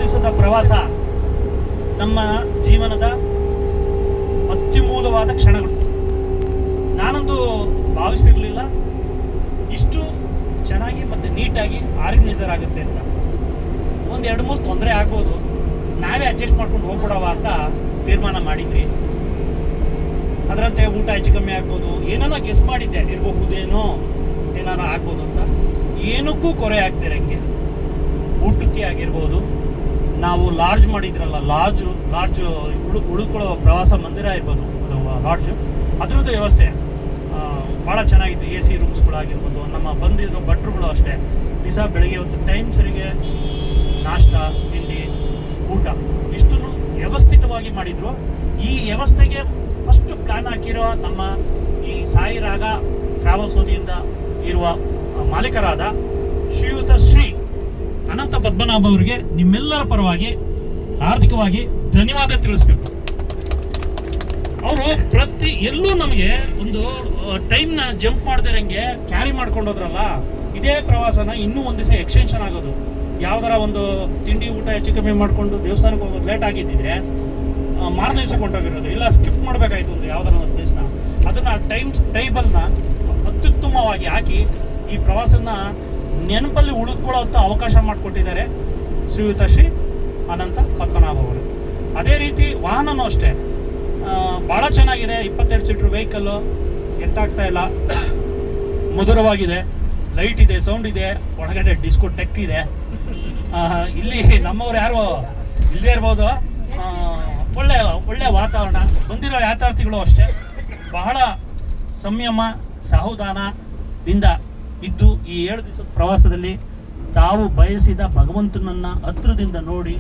ದಿವಸದ ಪ್ರವಾಸ ನಮ್ಮ ಜೀವನದ ಅತ್ಯಮೂಲ್ಯವಾದ ಕ್ಷಣಗಳು. ನಾನಂತೂ ಭಾವಿಸ್ತಿರ್ಲಿಲ್ಲ ಇಷ್ಟು ಚೆನ್ನಾಗಿ ಮತ್ತು ನೀಟಾಗಿ ಆರ್ಗನೈಸರ್ ಆಗುತ್ತೆ ಅಂತ. ಒಂದು 2-3 ತೊಂದರೆ ಆಗ್ಬೋದು, ನಾವೇ ಅಡ್ಜಸ್ಟ್ ಮಾಡ್ಕೊಂಡು ಹೋಗ್ಬಿಡವ ಅಂತ ತೀರ್ಮಾನ ಮಾಡಿದ್ರಿ. ಅದರಂತೆ ಊಟ ಹೆಚ್ಚು ಕಮ್ಮಿ ಆಗ್ಬೋದು, ಏನಾನ ಗೆಸ್ ಮಾಡಿದ್ದೆ ಇರಬಹುದೇನೋ, ಏನಾನ ಆಗ್ಬೋದು ಅಂತ. ಏನಕ್ಕೂ ಕೊರೆ ಆಗ್ತಿರಂಗೆ ಊಟಕ್ಕೆ ಆಗಿರ್ಬೋದು, ನಾವು ಲಾಡ್ಜ್ ಮಾಡಿದ್ರಲ್ಲ, ಲಾಡ್ಜ್ ಉಳ್ಕೊಳ್ಳೋ ಪ್ರವಾಸ ಮಂದಿರ ಇರ್ಬೋದು, ಲಾಡ್ಜ್ ಅದರದ್ದು ವ್ಯವಸ್ಥೆ ಭಾಳ ಚೆನ್ನಾಗಿತ್ತು. AC ರೂಮ್ಸ್ಗಳಾಗಿರ್ಬೋದು, ನಮ್ಮ ಬಂದಿರೋ ಭಟ್ರುಗಳು ಅಷ್ಟೇ ದಿವಸ ಬೆಳಗ್ಗೆ ಹೊತ್ತು ಟೈಮ್ ಸರಿಗೆ ನಾಷ್ಟ, ತಿಂಡಿ, ಊಟ ಇಷ್ಟನ್ನು ವ್ಯವಸ್ಥಿತವಾಗಿ ಮಾಡಿದ್ರು. ಈ ವ್ಯವಸ್ಥೆಗೆ ಫಸ್ಟ್ ಪ್ಲಾನ್ ಹಾಕಿರೋ ನಮ್ಮ ಈ ಸಾಯಿ ರಾಗ ಟ್ರಾವೆಲ್ಸ್ ವತಿಯಿಂದ ಇರುವ ಮಾಲೀಕರಾದ ಶ್ರೀಯುತ ಶ್ರೀ ಅನಂತ ಪದ್ಮನಾಭ ಅವರಿಗೆ ನಿಮ್ಮೆಲ್ಲರ ಪರವಾಗಿ ಹಾರ್ದಿಕವಾಗಿ ಧನ್ಯವಾದ ತಿಳಿಸ್ಬೇಕು. ಅವರು ಪ್ರತಿ ಎಲ್ಲೂ ನಮಗೆ ಒಂದು ಟೈಮ್ನ ಜಂಪ್ ಮಾಡ್ದಿರಂಗೆ ಕ್ಯಾರಿ ಮಾಡ್ಕೊಂಡೋದ್ರಲ್ಲ. ಇದೇ ಪ್ರವಾಸನ ಇನ್ನೂ ಒಂದು ದಿವಸ ಎಕ್ಸ್ಟೆನ್ಷನ್ ಆಗೋದು. ಯಾವ್ದಾರ ಒಂದು ತಿಂಡಿ ಊಟ ಹೆಚ್ಚು ಕಮ್ಮಿ ಮಾಡ್ಕೊಂಡು ದೇವಸ್ಥಾನಕ್ಕೆ ಹೋಗೋದು ಲೇಟ್ ಆಗಿದ್ದಿದ್ರೆ ಮಾರನೇ ದಿವಸ ಕೊಂಡೋಗಿರೋದು, ಇಲ್ಲ ಸ್ಕಿಪ್ ಮಾಡಬೇಕಾಯ್ತು ಒಂದು ಯಾವ್ದಾರ ಒಂದು ಪ್ಲೇಸ್ನ. ಅದನ್ನು ಟೈಬಲ್ನ ಅತ್ಯುತ್ತಮವಾಗಿ ಹಾಕಿ ಈ ಪ್ರವಾಸನ ನೆನಪಲ್ಲಿ ಉಳಿದುಕೊಳ್ಳೋಂಥ ಅವಕಾಶ ಮಾಡಿಕೊಟ್ಟಿದ್ದಾರೆ ಶ್ರೀಯುತ ಶ್ರೀ ಅನಂತ ಪದ್ಮನಾಭ ಅವರು. ಅದೇ ರೀತಿ ವಾಹನನೂ ಅಷ್ಟೇ ಭಾಳ ಚೆನ್ನಾಗಿದೆ. 22 ಸೀಟ್ರ್ ವೆಹಿಕಲ್ಲು, ಎತ್ತಾಗ್ತಾ ಇಲ್ಲ, ಮಧುರವಾಗಿದೆ, ಲೈಟ್ ಇದೆ, ಸೌಂಡ್ ಇದೆ, ಒಳಗಡೆ ಡಿಸ್ಕೋ ಟೆಕ್ ಇದೆ. ಇಲ್ಲಿ ನಮ್ಮವ್ರು ಯಾರು ಇಲ್ಲದೇ ಇರ್ಬೋದು. ಒಳ್ಳೆ ವಾತಾವರಣ. ಬಂದಿರೋ ಯಾತ್ರಾರ್ಥಿಗಳು ಅಷ್ಟೇ ಬಹಳ ಸಂಯಮ ಸಾವಧಾನದಿಂದ ಇದ್ದು ಈ 7 ದಿವಸದ ಪ್ರವಾಸದಲ್ಲಿ ತಾವು ಬಯಸಿದ ಭಗವಂತನನ್ನ ಹತ್ರದಿಂದ ನೋಡಿ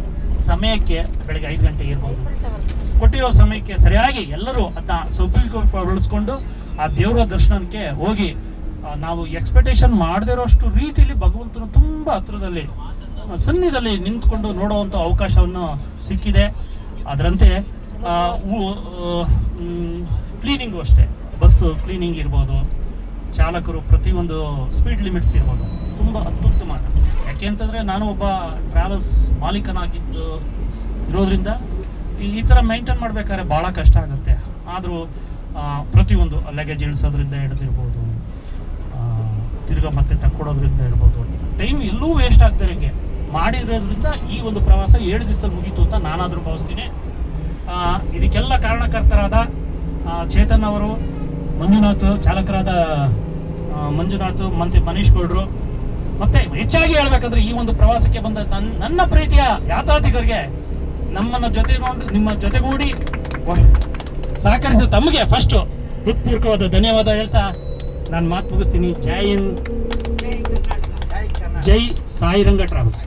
ಸಮಯಕ್ಕೆ ಬೆಳಗ್ಗೆ 5 ಗಂಟೆಗೆ ಇರ್ಬೋದು ಕೊಟ್ಟಿರೋ ಸಮಯಕ್ಕೆ ಸರಿಯಾಗಿ ಎಲ್ಲರೂ ಅದನ್ನ ಸದುಪಯೋಗಪಡಿಸ್ಕೊಂಡು ಆ ದೇವರ ದರ್ಶನಕ್ಕೆ ಹೋಗಿ ನಾವು ಎಕ್ಸ್ಪೆಕ್ಟೇಷನ್ ಮಾಡದಿರೋಷ್ಟು ರೀತಿಯಲ್ಲಿ ಭಗವಂತನ ತುಂಬ ಹತ್ರದಲ್ಲಿ ಸನ್ನಿಧಿಯಲ್ಲಿ ನಿಂತ್ಕೊಂಡು ನೋಡುವಂಥ ಅವಕಾಶವನ್ನು ಸಿಕ್ಕಿದೆ. ಅದರಂತೆ ಕ್ಲೀನಿಂಗು ಅಷ್ಟೇ, ಬಸ್ಸು ಕ್ಲೀನಿಂಗ್ ಇರ್ಬೋದು, ಚಾಲಕರು ಪ್ರತಿಯೊಂದು ಸ್ಪೀಡ್ ಲಿಮಿಟ್ಸ್ ಇರ್ಬೋದು, ತುಂಬ ಅತ್ಯುತ್ತಮ. ಯಾಕೆ ಅಂತಂದರೆ ನಾನು ಒಬ್ಬ ಟ್ರಾವೆಲ್ಸ್ ಮಾಲೀಕನಾಗಿದ್ದು ಇರೋದ್ರಿಂದ ಈ ಥರ ಮೇಂಟೈನ್ ಮಾಡಬೇಕಾದ್ರೆ ಭಾಳ ಕಷ್ಟ ಆಗುತ್ತೆ. ಆದರೂ ಪ್ರತಿಯೊಂದು ಲಗೇಜ್ ಇಳಿಸೋದ್ರಿಂದ ಹಿಡಿದಿರ್ಬೋದು, ತಿರ್ಗಾ ಮತ್ತೆ ತಕ್ಕೊಡೋದ್ರಿಂದ ಇರ್ಬೋದು, ಟೈಮ್ ಎಲ್ಲೂ ವೇಸ್ಟ್ ಆಗ್ತಿರಂಗೆ ಮಾಡಿರೋದ್ರಿಂದ ಈ ಒಂದು ಪ್ರವಾಸ 7 ದಿವಸದಲ್ಲಿ ಮುಗೀತು ಅಂತ ನಾನಾದರೂ ಭಾವಿಸ್ತೀನಿ. ಇದಕ್ಕೆಲ್ಲ ಕಾರಣಕರ್ತರಾದ ಚೇತನ್ ಅವರು, ಮಂಜುನಾಥ್, ಚಾಲಕರಾದ ಮಂಜುನಾಥ್ ಮತ್ತು ಮನೀಶ್ ಗೌಡ್ರು, ಮತ್ತೆ ಹೆಚ್ಚಾಗಿ ಹೇಳ್ಬೇಕಂದ್ರೆ ಈ ಒಂದು ಪ್ರವಾಸಕ್ಕೆ ಬಂದ ನನ್ನ ಪ್ರೀತಿಯ ಯಾತ್ರಾರ್ಥಿಕರಿಗೆ ನಮ್ಮನ್ನ ನಿಮ್ಮ ಜೊತೆಗೂಡಿ ಸಹಕರಿಸಿದ ತಮಗೆ ಫಸ್ಟ್ ಹೃತ್ಪೂರ್ವಕವಾದ ಧನ್ಯವಾದ ಹೇಳ್ತಾ ನಾನು ಮಾತು ಮುಗಿಸ್ತೀನಿ. ಜೈ ಹಿಂದ್, ಜೈ ಸಾಯಿರಂಗ ಟ್ರಾವೆಲ್ಸ್.